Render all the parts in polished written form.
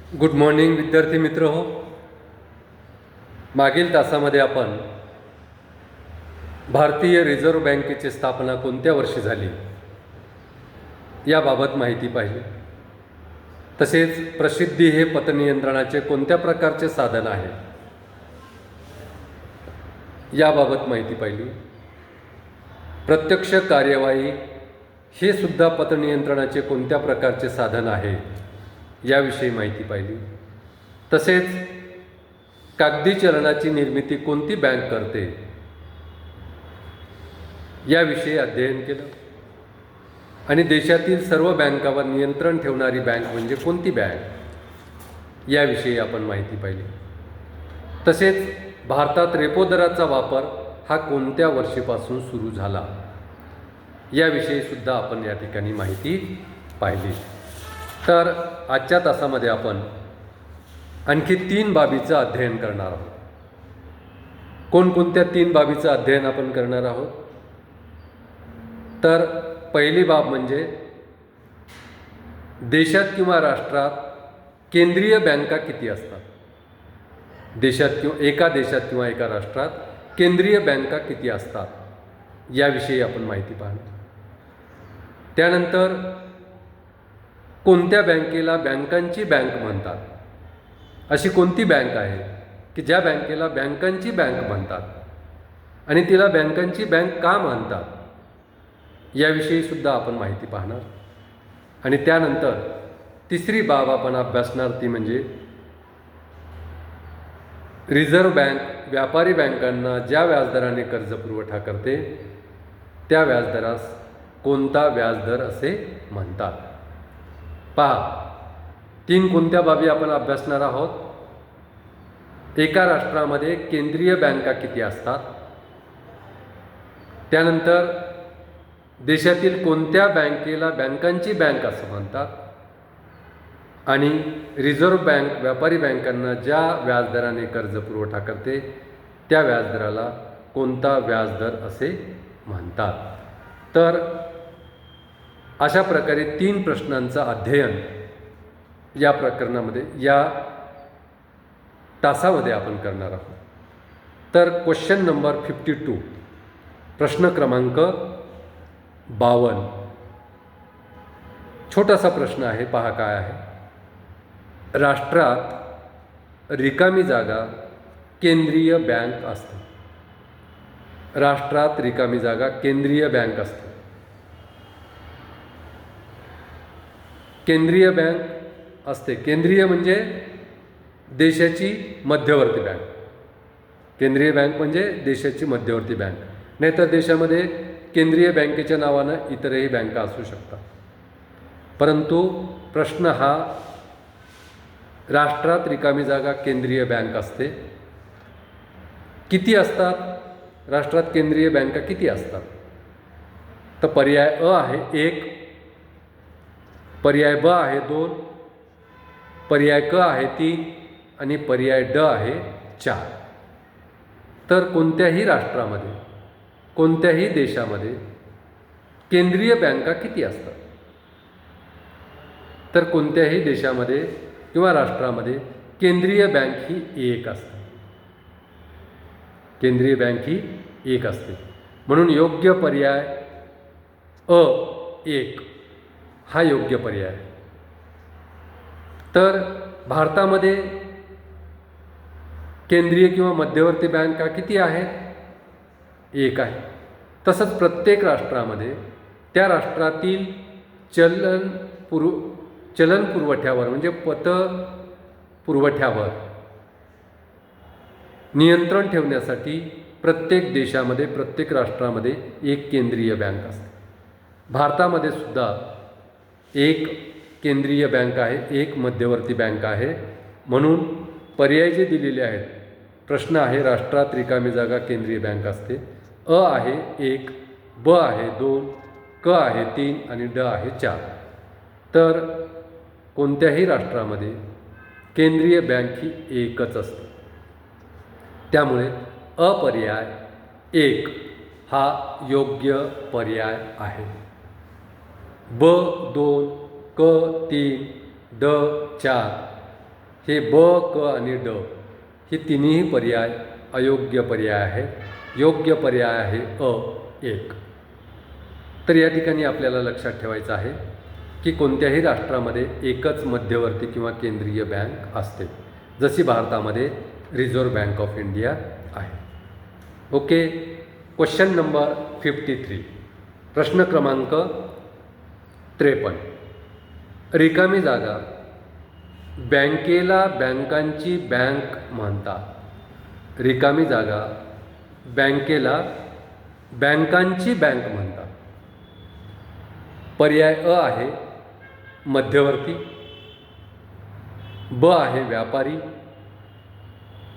Good morning विद्यार्थी मित्र हो. मागील तासामध्ये आपण भारतीय रिझर्व्ह बँकेची स्थापना कोणत्या वर्षी झाली याबाबत माहिती पाहिली. तसेच प्रसिद्धी हे पतनियंत्रणाचे कोणत्या प्रकारचे साधन आहे याबाबत माहिती पाहिली. प्रत्यक्ष कार्यवाही हे सुद्धा पतनियंत्रणाचे कोणत्या प्रकारचे साधन आहे याविषयी माहिती पाहिली. तसेच कागदी चलनाची निर्मिती कोणती बँक करते याविषयी अध्ययन केलं. आणि देशातील सर्व बँकांवर नियंत्रण ठेवणारी बँक म्हणजे कोणती बँक याविषयी आपण माहिती पाहिली. तसेच भारतात रेपो दराचा वापर हा कोणत्या वर्षीपासून सुरू झाला याविषयी सुद्धा आपण या ठिकाणी माहिती पाहिली. तर आजच्या तासामध्ये आपण आणखी 3 बाबीचं अध्ययन करणार आहोत. कोणकोणत्या 3 बाबीचं अध्ययन आपण करणार आहोत? तर पहिली बाब म्हणजे देशात किंवा राष्ट्रात केंद्रीय बँका किती असतात. एका देशात किंवा एका राष्ट्रात केंद्रीय बँका किती असतात याविषयी आपण माहिती पाहणार. त्यानंतर कोणत्या बँकेला बँकांची बँक म्हणतात, अशी कोणती बँक आहे की ज्या बँकेला बँकांची बँक म्हणतात आणि तिला बँकांची बँक का म्हणतात याविषयी सुद्धा आपण माहिती पाहणार. आणि त्यानंतर तिसरी बाब आपण अभ्यासणार ती म्हणजे रिझर्व्ह बँक व्यापारी बँकांना ज्या व्याजदराने कर्ज पुरवठा करते त्या व्याजदरास कोणता व्याजदर असे म्हणतात. पहा, 3 कोणत्या बाबी आपण अभ्यासणार आहोत. एका राष्ट्रामध्ये केंद्रीय बँका किती असतात, त्यानंतर देशातील कोणत्या बँकेला बँकांची बँक असं म्हणतात, आणि रिझर्व्ह बँक व्यापारी बँकांना ज्या व्याजदराने कर्ज पुरवठा करते त्या व्याजदराला कोणता व्याजदर असे म्हणतात. तर अशा प्रकारे 3 प्रश्नांचं अध्ययन या प्रकरणामध्ये या तासामध्ये आपण करणार आहोत. तर क्वेश्चन नंबर 52, प्रश्न क्रमांक 52, छोटासा प्रश्न आहे. पहा काय आहे. राष्ट्रात रिकामी जागा केंद्रीय बँक असते. राष्ट्रात रिकामी जागा केंद्रीय बँक असते. केंद्रीय बँक असते. केंद्रीय म्हणजे देशाची मध्यवर्ती बँक. केंद्रीय बँक म्हणजे देशाची मध्यवर्ती बँक. नाहीतर देशामध्ये केंद्रीय बँकेच्या नावानं इतरही बँका असू शकतात. परंतु प्रश्न हा राष्ट्रात रिकामी जागा केंद्रीय बँक असते. किती असतात राष्ट्रात केंद्रीय बँका किती असतात? तर पर्याय अ आहे 1, पर्याय ब आहे 2, पर्याय क आहे 3 आणि पर्याय ड आहे 4. तर कोणत्याही राष्ट्रामध्ये कोणत्याही देशामध्ये केंद्रीय बँका किती असतात? तर कोणत्याही देशामध्ये किंवा राष्ट्रामध्ये केंद्रीय बँक ही 1 असते. केंद्रीय बँक ही 1 असते. म्हणून योग्य पर्याय अ 1 हा योग्य पर्याय आहे. तर भारतामध्ये केंद्रीय किंवा मध्यवर्ती बँका किती आहेत? 1 आहे. तसंच प्रत्येक राष्ट्रामध्ये त्या राष्ट्रातील चलन पुरवठ्यावर म्हणजे पुरवठ्यावर नियंत्रण ठेवण्यासाठी प्रत्येक देशामध्ये प्रत्येक राष्ट्रामध्ये 1 केंद्रीय बँक असते. भारतामध्ये सुद्धा 1 केंद्रीय बँक आहे, 1 मध्यवर्ती बँक आहे. म्हणून पर्याय जे दिलेले आहेत, प्रश्न आहे राष्ट्रात रिकामी जागा केंद्रीय बँक असते. अ आहे 1, ब आहे 2, क आहे 3 आणि ड आहे 4. तर कोणत्याही राष्ट्रामध्ये केंद्रीय बँक ही 1च असते. त्यामुळे अपर्याय 1 हा योग्य पर्याय आहे. ब 2, क 3, ड 4 हे ब, क आणि ड ही तिन्ही पर्याय अयोग्य पर्याय आहेत. योग्य पर्याय आहे अ 1. तर या ठिकाणी आपल्याला लक्षात ठेवायचं आहे की कोणत्याही राष्ट्रामध्ये एकच मध्यवर्ती किंवा केंद्रीय बँक असते, जशी भारतामध्ये रिझर्व्ह बँक ऑफ इंडिया आहे. ओके. Question number 53. प्रश्न क्रमांक 53. रिकामी जागा बँकेला बँकांची बँक म्हणतात. रिकामी जागा बँकेला बँकांची बँक म्हणतात. पर्याय अ आहे मध्यवर्ती, ब आहे व्यापारी,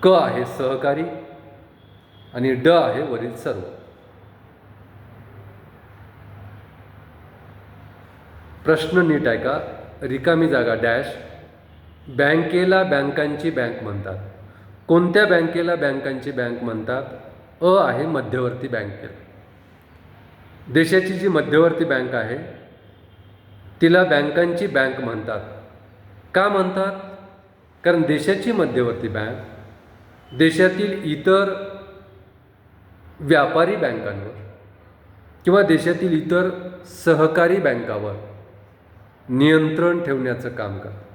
क आहे सहकारी आणि ड आहे वरील सर्व. प्रश्न नीट आहे का? रिकामी जागा डॅश बँकेला बँकांची बँक म्हणतात. कोणत्या बँकेला बँकांची बँक म्हणतात? अ आहे मध्यवर्ती बँकेला. देशाची जी मध्यवर्ती बँक आहे तिला बँकांची बँक म्हणतात. का म्हणतात? कारण देशाची मध्यवर्ती बँक देशातील इतर व्यापारी बँकांवर किंवा देशातील इतर सहकारी बँकावर नियंत्रण ठेवण्याचं काम करते.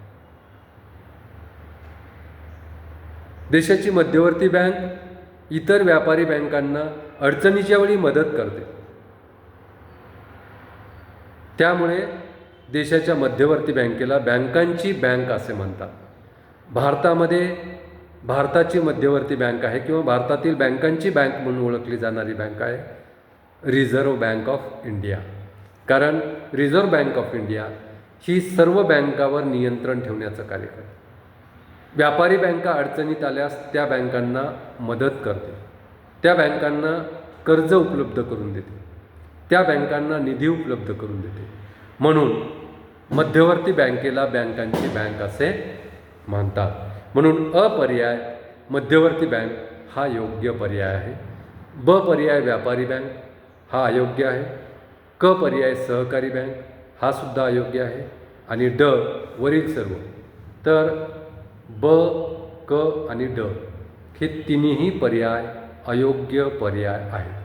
देशाची मध्यवर्ती बँक इतर व्यापारी बँकांना अडचणीच्या वेळी मदत करते. त्यामुळे देशाच्या मध्यवर्ती बँकेला बँकांची बँक असे म्हणतात. भारताची मध्यवर्ती बँक आहे किंवा भारतातील बँकांची बँक म्हणून ओळखली जाणारी बँक आहे रिझर्व्ह बँक ऑफ इंडिया. कारण रिझर्व्ह बँक ऑफ इंडिया ही सर्व बँकावर नियंत्रण ठेवण्याचं कार्य करते. व्यापारी बँका अडचणीत आल्यास त्या बँकांना मदत करते, त्या बँकांना कर्ज उपलब्ध करून देते, त्या बँकांना निधी उपलब्ध करून देते. म्हणून मध्यवर्ती बँकेला बँकांची बँक असे म्हणतात. म्हणून अ पर्याय मध्यवर्ती बँक हा योग्य पर्याय आहे. ब पर्याय व्यापारी बँक हा अयोग्य आहे. क पर्याय सहकारी बँक हा सुद्धा अयोग्य आहे. आणि ड वरील सर्व. तर ब, क आणि ड हे तिन्ही पर्याय अयोग्य पर्याय आहेत.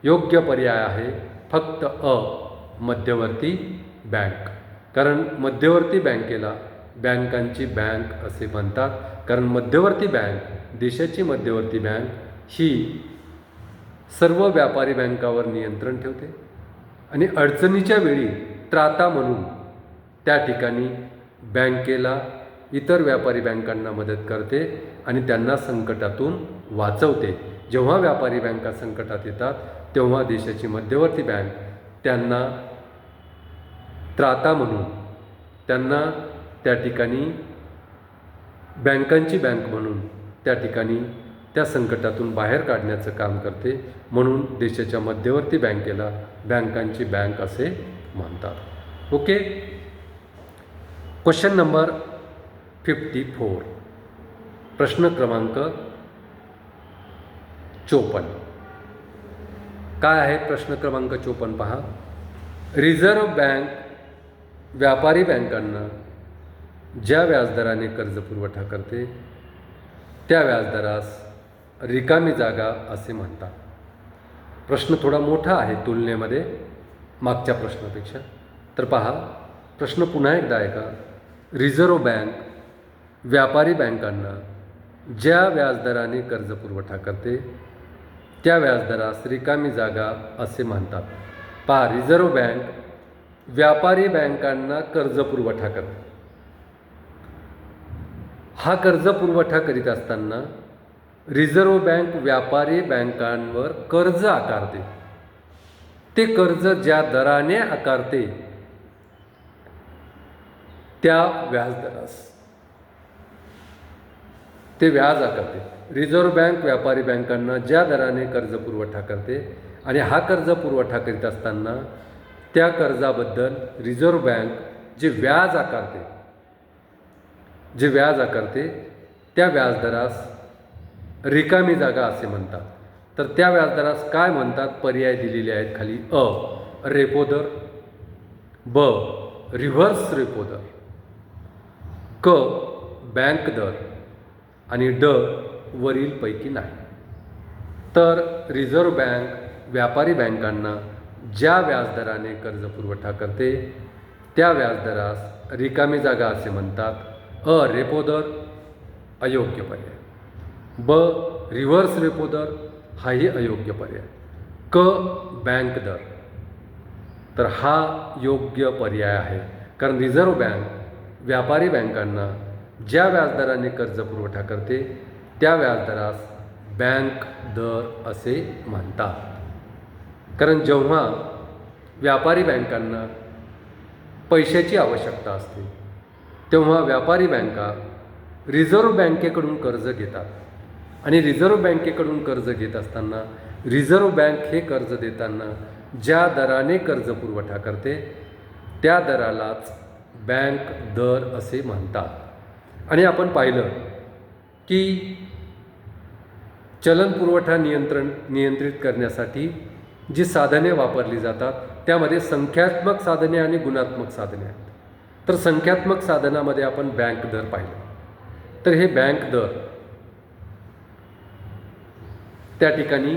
योग्य पर्याय आहे फक्त अ मध्यवर्ती बँक. कारण मध्यवर्ती बँकेला बँकांची बँक असे म्हणतात. कारण मध्यवर्ती बँक देशाची मध्यवर्ती बँक ही सर्व व्यापारी बँकावर नियंत्रण ठेवते आणि अडचणीच्या वेळी त्राता म्हणून त्या ठिकाणी बँकेला इतर व्यापारी बँकांना मदत करते आणि त्यांना संकटातून वाचवते. जेव्हा व्यापारी बँका संकटात येतात तेव्हा देशाची मध्यवर्ती बँक त्यांना त्राता म्हणून त्यांना त्या ठिकाणी बँकांची बँक म्हणून त्या ठिकाणी त्या संकटातून बाहेर काढण्याचं काम करते. म्हणून देशाच्या मध्यवर्ती बँकेला बँकांची बँक असे म्हणतात. ओके. Question number 54. प्रश्न क्रमांक 54. काय आहे प्रश्न क्रमांक 54? पहा. रिझर्व्ह बँक व्यापारी बँकांना ज्या व्याजदराने कर्ज पुरवठा करते त्या व्याजदरास रिकामी जागा असे म्हणतात. प्रश्न थोडा मोठा आहे तुलनेमध्ये मागच्या प्रश्नापेक्षा. तर पहा, प्रश्न पुन्हा एकदा ऐका. रिझर्व्ह बँक व्यापारी बँकांना ज्या व्याजदराने कर्ज पुरवठा करते त्या व्याजदरास रिकामी जागा असे म्हणतात. पहा, रिझर्व्ह बँक व्यापारी बँकांना कर्ज पुरवठा करते. हा कर्ज पुरवठा करीत असताना रिझर्व्ह बँक व्यापारी बँकांवर कर्ज आकारते. ते कर्ज ज्या दराने आकारते त्या व्याजदरास ते व्याज आकारते. रिझर्व्ह बँक व्यापारी बँकांना ज्या दराने कर्ज पुरवठा करते आणि हा कर्ज पुरवठा करीत असताना त्या कर्जाबद्दल रिझर्व्ह बँक जे व्याज आकारते त्या व्याजदरास रिकामी जागा असे म्हणतात. तर त्या व्याजदरास काय म्हणतात? पर्याय दिलेले आहेत खाली. अ रेपो दर, ब रिव्हर्स रेपो दर, क बँक दर आणि ड वरीलपैकी नाही. तर रिझर्व्ह बँक व्यापारी बँकांना ज्या व्याजदराने कर्ज पुरवठा करते त्या व्याजदरास रिकामी जागा असे म्हणतात. अ. रेपो दर अयोग्य पर्याय. ब. रिव्हर्स रेपो दर हाही अयोग्य पर्याय. क. बँक दर. तर हा योग्य पर्याय आहे, कारण रिझर्व्ह बँक व्यापारी बँकांना ज्या व्याजदराने कर्ज पुरवठा करते त्या व्याजदरास बँक दर असे म्हणतात. कारण जेव्हा व्यापारी बँकांना पैशाची आवश्यकता असते तेव्हा व्यापारी बँका रिझर्व्ह बँकेकडून कर्ज घेतात आणि रिझर्व्ह बँकेकडून कर्ज घेत असताना रिझर्व्ह बँक हे कर्ज देताना ज्या दराने कर्ज पुरवठा करते त्या दरालाच बँक दर असे म्हणतात. आणि आपण पाहिलं की चलन पुरवठा नियंत्रित करण्यासाठी जी साधने वापरली जातात त्यामध्ये संख्यात्मक साधने आणि गुणात्मक साधने आहेत. तर संख्यात्मक साधनामध्ये आपण बँक दर पाहिलं. तर हे बँक दर त्या ठिकाणी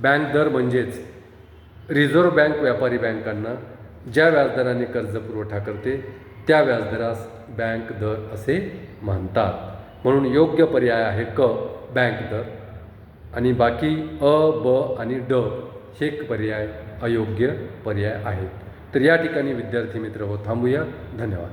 बँक दर म्हणजेच रिझर्व्ह बँक व्यापारी बँकांना ज्या व्याजदराने कर्ज पुरवठा करते त्या व्याजदरास बँक दर असे म्हणतात. म्हणून योग्य पर्याय आहे क. बँक दर. आणि बाकी अ, ब आणि ड हे पर्याय अयोग्य पर्याय आहेत. तर या ठिकाणी विद्यार्थी मित्र हो थांबूया. धन्यवाद.